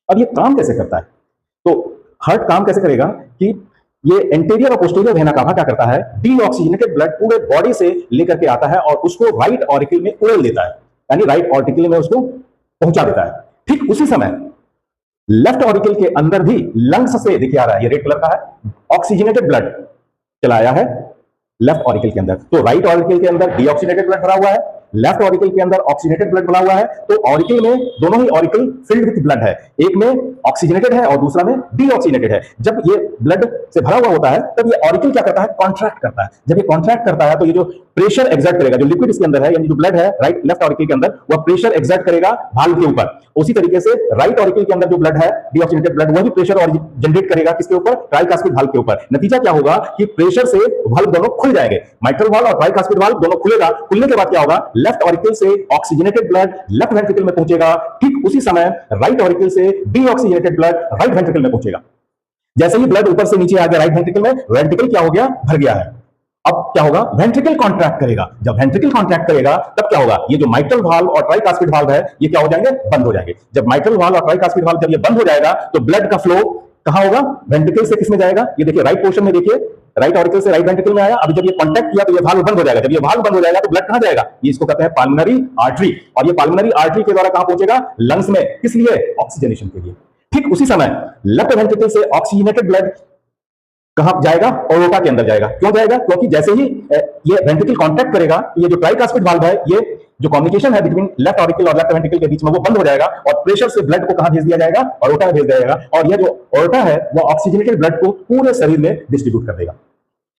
अब ये काम कैसे करता है? तो हार्ट काम कैसे करेगा कि ये एंटीरियर और पोस्टीरियर वेना कावा क्या करता है, डीऑक्सीजनेटेड ब्लड पूरे बॉडी से लेकर के आता है और उसको राइट ऑरिकल में उड़ेल देता है, यानी राइट ऑरिकल में उसको पहुंचा देता है। ठीक उसी समय लेफ्ट ऑरिकल के अंदर भी लंग्स से, देखिए आ रहा है ये रेड कलर का है, ऑक्सीजनेटेड ब्लड चलाया है लेफ्ट ऑरिकल के अंदर। तो राइट ऑरिकल के अंदर डीऑक्सीजनेटेड ब्लड भरा हुआ है, लेफ्ट ऑरिकल के अंदर ऑक्सीजनेटेड ब्लड भरा हुआ है। तो ऑरिकल में दोनों ही ऑरिकल फिल्ड विद ब्लड है, एक में ऑक्सीजनेटेड है और दूसरा में डीऑक्सीजनेटेड है। जब ये ब्लड से भरा हुआ होता है तब ये ऑरिकल क्या करता है, कॉन्ट्रैक्ट करता है। जब ये कॉन्ट्रैक्ट करता है तो ये जो प्रेशर एक्सर्ट करेगा, जो लिक्विड इसके अंदर है यानी जो ब्लड है राइट लेफ्ट ऑरिकल के अंदर, वह प्रेशर एक्सर्ट करेगा वाल्व के ऊपर। उसी तरीके से राइट ऑरिकल के अंदर जो ब्लड है डीऑक्सीजनेटेड ब्लड, वह भी प्रेशर जनरेट करेगा किसके ऊपर, ट्राइकास्पिड वाल्व के ऊपर। नतीजा क्या होगा कि प्रेशर से वाल्व दोनों खुल जाएंगे, माइट्रल वाल्व और ट्राइकास्पिड वाल्व दोनों खुलेगा। खुलने के बाद क्या होगा, लेफ्ट ऑरिकल से ऑक्सीजनेटेड ब्लड लेफ्ट वेंट्रिकल में पहुंचेगा, ठीक उसी समय राइट ऑरिकल से डीऑक्सीजनेटेड ब्लड राइट वेंट्रिकल में पहुंचेगा। जैसे ही ब्लड ऊपर से नीचे आ गया राइट वेंट्रिकल में, वेंट्रिकल क्या हो गया, भर गया है। अब क्या होगा, वेंट्रिकल कॉन्ट्रैक्ट करेगा। जब वेंट्रिकल कॉन्ट्रैक्ट करेगा तब क्या होगा, ये जो माइट्रल वाल्व और ट्राइकास्पिड वाल्व है ये क्या हो जाएंगे, बंद हो जाएंगे। जब माइट्रल वाल्व और ट्राइकास्पिड वाल्व जब ये बंद हो जाएगा तो ब्लड का फ्लो कहां होगा, वेंट्रिकल से किसमें जाएगा, ये देखिए राइट पोर्शन में, देखिए राइट ऑरिकल से राइट वेंट्रिकल में आया। अभी जब ये कांटेक्ट किया तो ये वाल्व बंद हो जाएगा। जब ये वाल्व बंद हो जाएगा तो ब्लड कहां जाएगा, ये इसको कहते हैं पाल्मोनरी आर्टरी, और ये पाल्मोनरी आर्टरी के द्वारा कहां पहुंचेगा, लंग्स में। किस लिए, ऑक्सीजनेशन के लिए। ठीक उसी समय लेफ्ट वेंट्रिकल से ऑक्सीजनेटेड ब्लड कहां जाएगा, ओरोटा के अंदर जाएगा। क्यों जाएगा, क्योंकि जैसे ही ये वेंट्रिकल कांटेक्ट करेगा ये जो ट्राइकास्पिड वाल्व है, ये जो कम्युनिकेशन है बिटवीन लेफ्ट ऑरिकल और लेफ्ट वेंट्रिकल के बीच में, वो बंद हो जाएगा और प्रेशर से ब्लड को कहां भेज दिया जाएगा, ओरोटा में भेज दिया जाएगा। और ये जो ओरोटा है वो ऑक्सीजनेटेड ब्लड को पूरे शरीर में डिस्ट्रीब्यूट कर देगा।